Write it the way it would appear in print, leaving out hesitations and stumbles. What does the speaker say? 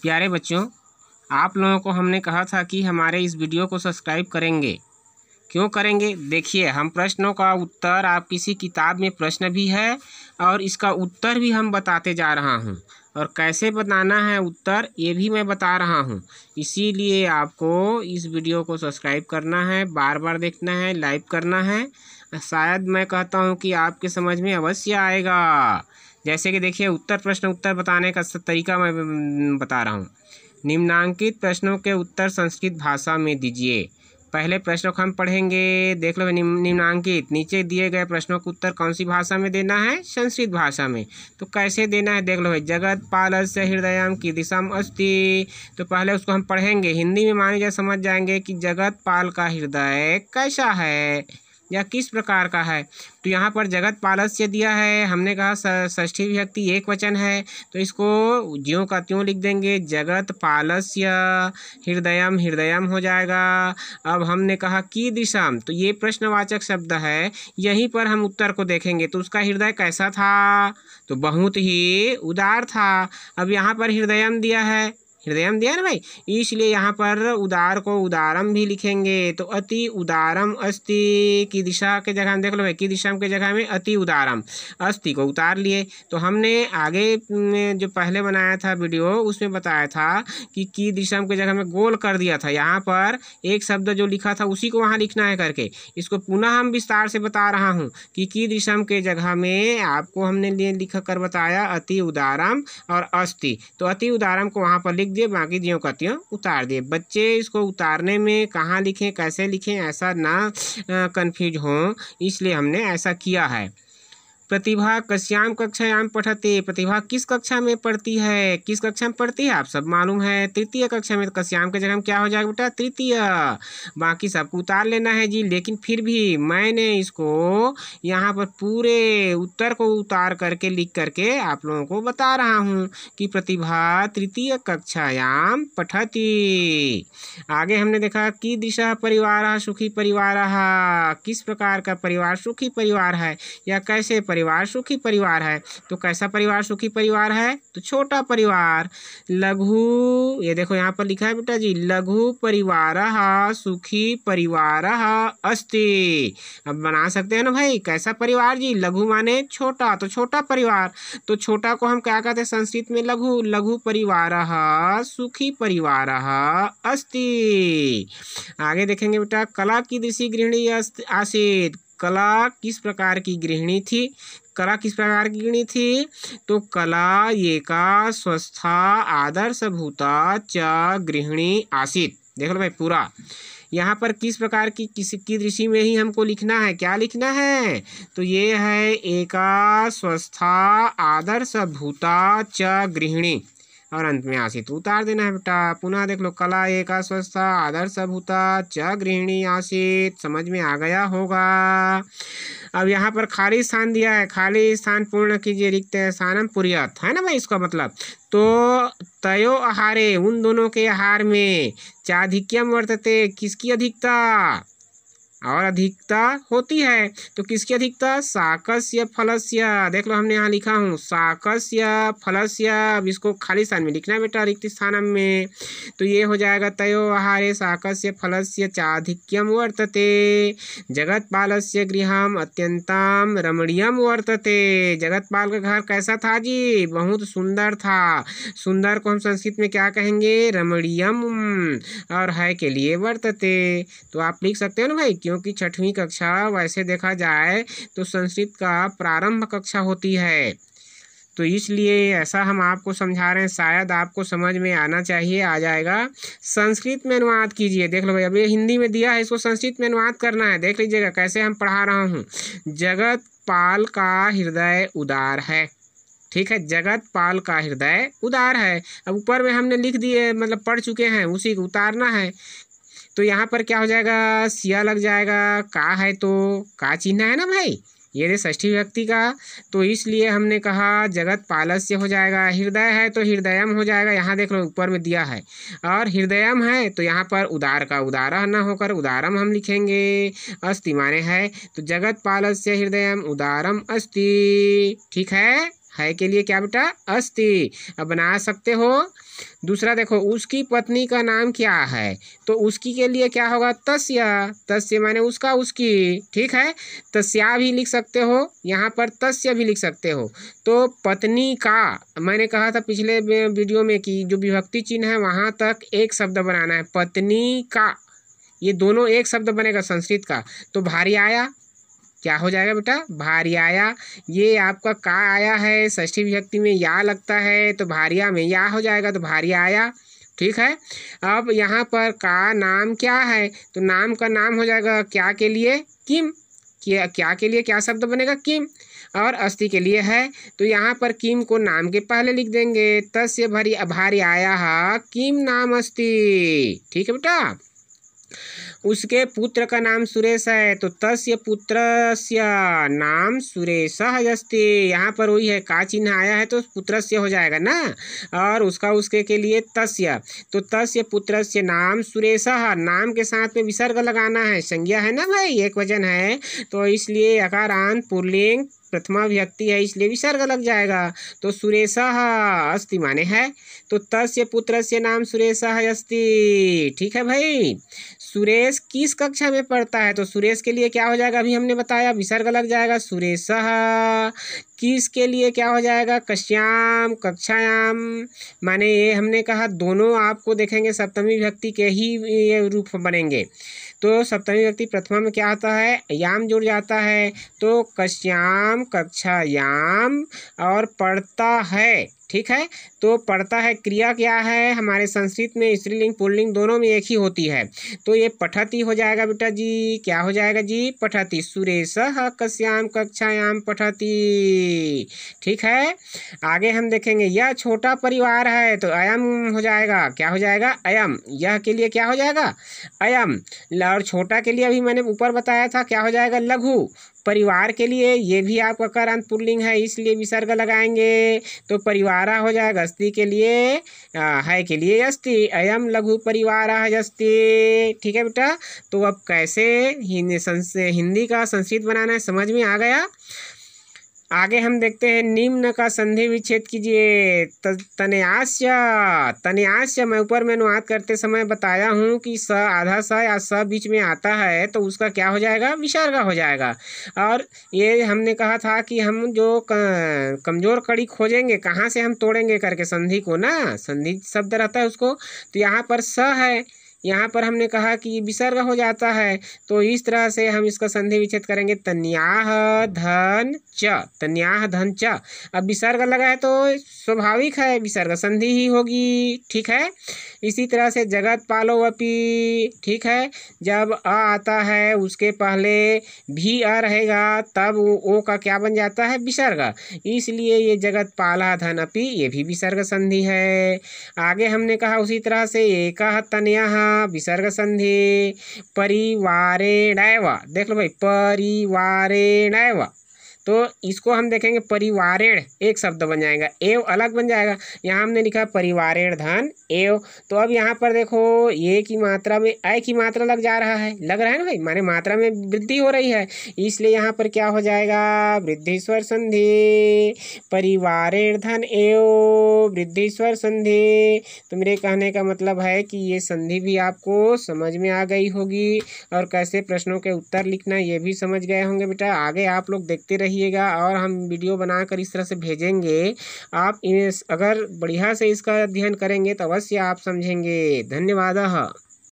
प्यारे बच्चों, आप लोगों को हमने कहा था कि हमारे इस वीडियो को सब्सक्राइब करेंगे। क्यों करेंगे? देखिए, हम प्रश्नों का उत्तर, आप किसी किताब में प्रश्न भी है और इसका उत्तर भी हम बताते जा रहा हूँ, और कैसे बताना है उत्तर ये भी मैं बता रहा हूँ। इसीलिए आपको इस वीडियो को सब्सक्राइब करना है, बार बार देखना है, लाइक करना है। शायद मैं कहता हूँ कि आपके समझ में अवश्य आएगा। जैसे कि देखिए, प्रश्न उत्तर बताने का तरीका मैं बता रहा हूँ। निम्नांकित प्रश्नों के उत्तर संस्कृत भाषा में दीजिए। पहले प्रश्नों को हम पढ़ेंगे। देख लो, निम्नांकित नीचे दिए गए प्रश्नों का उत्तर कौन सी भाषा में देना है? संस्कृत भाषा में। तो कैसे देना है देख लो भाई। जगत पालस्य हृदयम कीदृशम अस्ति। तो पहले उसको हम पढ़ेंगे, हिंदी में माने जा समझ जाएंगे कि जगत पाल का हृदय कैसा है या किस प्रकार का है। तो यहाँ पर जगत पालस्य दिया है, हमने कहा षष्ठी विभक्ति एक वचन है, तो इसको ज्यों का त्यों लिख देंगे। जगत पालस्य हृदयम, हृदयम हो जाएगा। अब हमने कहा कीदृशम, तो ये प्रश्नवाचक शब्द है, यहीं पर हम उत्तर को देखेंगे। तो उसका हृदय कैसा था? तो बहुत ही उदार था। अब यहाँ पर हृदयम दिया है, हृदयम दिया ना भाई, इसलिए यहाँ पर उदार को उदारम भी लिखेंगे। तो अति उदारम अस्ति की दिशा के जगह में देख लो भाई, की दिशा के जगह में अति उदारम, अस्ति को उतार लिए। तो हमने आगे जो पहले बनाया था वीडियो उसमें बताया था कि दिशा के जगह में गोल कर दिया था। यहाँ पर एक शब्द जो लिखा था उसी को वहाँ लिखना है करके। इसको पुनः हम विस्तार से बता रहा हूँ कि दिशा के जगह में आपको हमने लिख कर बताया अति उदारम और अस्ति। तो अति उदारम को वहाँ पर लिख दिए, बाकी ज्यों का त्यों उतार दिए। बच्चे इसको उतारने में कहाँ लिखें, कैसे लिखें, ऐसा ना कंफ्यूज हो, इसलिए हमने ऐसा किया है। प्रतिभा कस्याम कक्षायाम पठते। प्रतिभा किस कक्षा में पढ़ती है? किस कक्षा में पढ़ती है आप सब मालूम है? तृतीय कक्षा में। तो कस्याम के जगह में क्या हो जाएगा बेटा? तृतीय। बाकी सबको उतार लेना है जी, लेकिन फिर भी मैंने इसको यहाँ पर पूरे उत्तर को उतार करके लिख करके आप लोगों को बता रहा हूँ कि प्रतिभा तृतीय कक्षायाम पठती। आगे हमने देखा कि दिशा परिवार सुखी परिवार। किस प्रकार का परिवार सुखी परिवार है या कैसे परिवार सुखी परिवार है? तो कैसा परिवार सुखी परिवार है? तो छोटा परिवार। लघु, ये देखो यहाँ पर लिखा है बेटा जी, लघु परिवार सुखी परिवार अस्ति। अब बना सकते हैं ना भाई, कैसा परिवार जी? लघु माने छोटा, तो छोटा परिवार। तो छोटा को हम क्या कहते हैं संस्कृत में? लघु। लघु परिवार सुखी परिवार अस्ति। आगे देखेंगे बेटा, कला कीदृशी गृहिणी आसीत्। कला किस प्रकार की गृहिणी थी? कला किस प्रकार की गृहिणी थी? तो कला एका स्वस्था आदर्शभूता च गृहिणी आसीत्। देख लो भाई पूरा यहाँ पर किस प्रकार की किसकी दृष्टि में ही हमको लिखना है। क्या लिखना है? तो ये है एका स्वस्था आदर्शभूता च गृहिणी, और अंत में आसीत् उतार देना है बेटा। पुनः देख लो, कला एका स्वस्था आदर्शभूता च गृहिणी आसीत्। समझ में आ गया होगा। अब यहाँ पर खाली स्थान दिया है, खाली स्थान पूर्ण कीजिए, रिक्त स्थानम पूर्यत, है ना भाई इसका मतलब। तो तयो आहारे, उन दोनों के आहार में चाधिक्यम वर्तते, किसकी अधिकता और अधिकता होती है? तो किसकी अधिकता? शाकस्य फलस्य। देख लो हमने यहाँ लिखा हूँ शाकस्य फलस्य। अब इसको खाली स्थान में लिखना है बेटा, रिक्त स्थान में। तो ये हो जाएगा तयो आहारे शाकस्य फलस्य चाधिक्यम वर्तते। जगतपालस्य गृहम अत्यंतम रमणीयम वर्तते। जगतपाल का घर कैसा था जी? बहुत सुंदर था। सुंदर को हम संस्कृत में क्या कहेंगे? रमणीयम, और है के लिए वर्तते। तो आप लिख सकते हो ना भाई, क्योंकि छठवीं कक्षा वैसे देखा जाए तो संस्कृत का प्रारंभ कक्षा होती है, तो इसलिए ऐसा हम आपको समझा रहे हैं। शायद आपको समझ में आना चाहिए, आ जाएगा। संस्कृत में अनुवाद कीजिए। देख लो भाई, अब ये हिंदी में दिया है, इसको संस्कृत में अनुवाद करना है। देख लीजिएगा कैसे हम पढ़ा रहा हूँ। जगत पाल का हृदय उदार है। ठीक है, जगत पाल का हृदय उदार है। अब ऊपर में हमने लिख दिए, मतलब पढ़ चुके हैं, उसी को उतारना है। तो यहाँ पर क्या हो जाएगा? सिया लग जाएगा। का है तो का चिन्ह है ना भाई, ये षष्ठी विभक्ति का। तो इसलिए हमने कहा जगत पालस्य हो जाएगा। हृदय है तो हृदयम हो जाएगा। यहाँ देख लो ऊपर में दिया है, और हृदयम है तो यहाँ पर उदार का उदार न होकर उदारम हम लिखेंगे। अस्ति माने है, तो जगत पालस्य हृदयम उदारम अस्ति। ठीक है, है के लिए क्या बेटा, अस्ति। अब बना सकते हो। दूसरा देखो, उसकी पत्नी का नाम क्या है, तो उसकी के लिए क्या होगा, तस्य। तस्य माने उसका, उसकी, ठीक है। तस्या भी लिख सकते हो, यहाँ पर तस्य भी लिख सकते हो। तो पत्नी का, मैंने कहा था पिछले वीडियो में कि जो विभक्ति चिन्ह है वहाँ तक एक शब्द बनाना है, पत्नी का, ये दोनों एक शब्द बनेगा संस्कृत का। तो भार्याया क्या हो जाएगा बेटा, भार्याया। ये आपका का आया है, षष्ठी विभक्ति में या लगता है, तो भार्या में या हो जाएगा, तो भार्याया, ठीक है। अब यहाँ पर का नाम क्या है, तो नाम का नाम हो जाएगा क्या के लिए, किम। क्या के लिए क्या शब्द बनेगा, किम। और अस्ति के लिए है, तो यहाँ पर किम को नाम के पहले लिख देंगे, तस्य भार्याया किम नाम अस्ति, ठीक है बेटा। उसके पुत्र का नाम सुरेश है, तो तस्य पुत्रस्य नाम सुरेशः अस्ति। यहाँ पर वही है, का चिन्ह आया है तो पुत्रस्य हो जाएगा ना, और उसका उसके के लिए तस्य, तो तस्य पुत्रस्य नाम सुरेशः, नाम के साथ में विसर्ग लगाना है, संज्ञा है ना भाई, एक वचन है, तो इसलिए अकारांत पुल्लिंग प्रथमा विभक्ति है, इसलिए विसर्ग लग जाएगा। तो सुरेशः अस्ति माने है, तो तस्य पुत्रस्य नाम सुरेशः अस्ति, ठीक है भाई। सुरेश किस कक्षा में पढ़ता है, तो सुरेश के लिए क्या हो जाएगा, अभी हमने बताया विसर्ग लग जाएगा, सुरेशः। किस के लिए क्या हो जाएगा, कश्याम, कक्षायाम, माने ये हमने कहा दोनों आपको देखेंगे सप्तमी विभक्ति के ही ये रूप बनेंगे। तो सप्तमी विभक्ति प्रथमा में क्या आता है, याम जुड़ जाता है, तो कश्याम कक्षायाम, और पढ़ता है, ठीक है। तो पढ़ता है क्रिया क्या है, हमारे संस्कृत में स्त्रीलिंग पुल्लिंग दोनों में एक ही होती है, तो ये पठती हो जाएगा बेटा जी, क्या हो जाएगा जी, पठती। सुरेशः कस्याम कक्षायाम पठती, ठीक है। आगे हम देखेंगे, यह छोटा परिवार है, तो अयम हो जाएगा, क्या हो जाएगा, अयम। यह के लिए क्या हो जाएगा, अयम। और छोटा के लिए अभी मैंने ऊपर बताया था, क्या हो जाएगा, लघु। परिवार के लिए ये भी आपका अकारांत पुल्लिंग है, इसलिए विसर्ग लगाएंगे, तो परिवारा हो जाएगा, अस्ति के लिए है के लिए अस्ति, अयम लघु परिवार अस्ति, ठीक है बेटा। तो अब कैसे हिंदी का संस्कृत बनाना है, समझ में आ गया। आगे हम देखते हैं, निम्न का संधि विच्छेद कीजिए। तनयास्य, तनयास्य मैं ऊपर में अनुवाद करते समय बताया हूँ कि स आधा स या स बीच में आता है तो उसका क्या हो जाएगा, विसर्ग हो जाएगा। और ये हमने कहा था कि हम जो कमजोर कड़ी खोजेंगे, कहाँ से हम तोड़ेंगे करके संधि को ना, संधि शब्द रहता है उसको, तो यहाँ पर स है, यहाँ पर हमने कहा कि विसर्ग हो जाता है, तो इस तरह से हम इसका संधि विच्छेद करेंगे, तन्याह धन च, तन्याह धन च। अब विसर्ग लगा है तो स्वाभाविक है विसर्ग संधि ही होगी, ठीक है। इसी तरह से जगत पालो अपि, ठीक है, जब अ आता है उसके पहले भी अ रहेगा, तब ओ का क्या बन जाता है, विसर्ग, इसलिए ये जगत पाला धन अपि ये भी विसर्ग संधि है। आगे हमने कहा उसी तरह से एकः तनयः विसर्ग संधि, परिवारेणैव, देख लो भाई, परिवारेणैव, तो इसको हम देखेंगे परिवारेण एक शब्द बन जाएगा, एव अलग बन जाएगा। यहाँ हमने लिखा परिवारेण धन एव, तो अब यहाँ पर देखो ये की मात्रा में ऐ की मात्रा लग जा रहा है, लग रहा है ना भाई, माने मात्रा में वृद्धि हो रही है, इसलिए यहाँ पर क्या हो जाएगा, वृद्धि स्वर संधि, परिवारेण धन एव वृद्धि स्वर संधि। तो मेरे कहने का मतलब है कि ये संधि भी आपको समझ में आ गई होगी, और कैसे प्रश्नों के उत्तर लिखना ये भी समझ गए होंगे बेटा। आगे आप लोग देखते रहिएगा और हम वीडियो बनाकर इस तरह से भेजेंगे, आप अगर बढ़िया से इसका अध्ययन करेंगे तो अवश्य आप समझेंगे। धन्यवाद।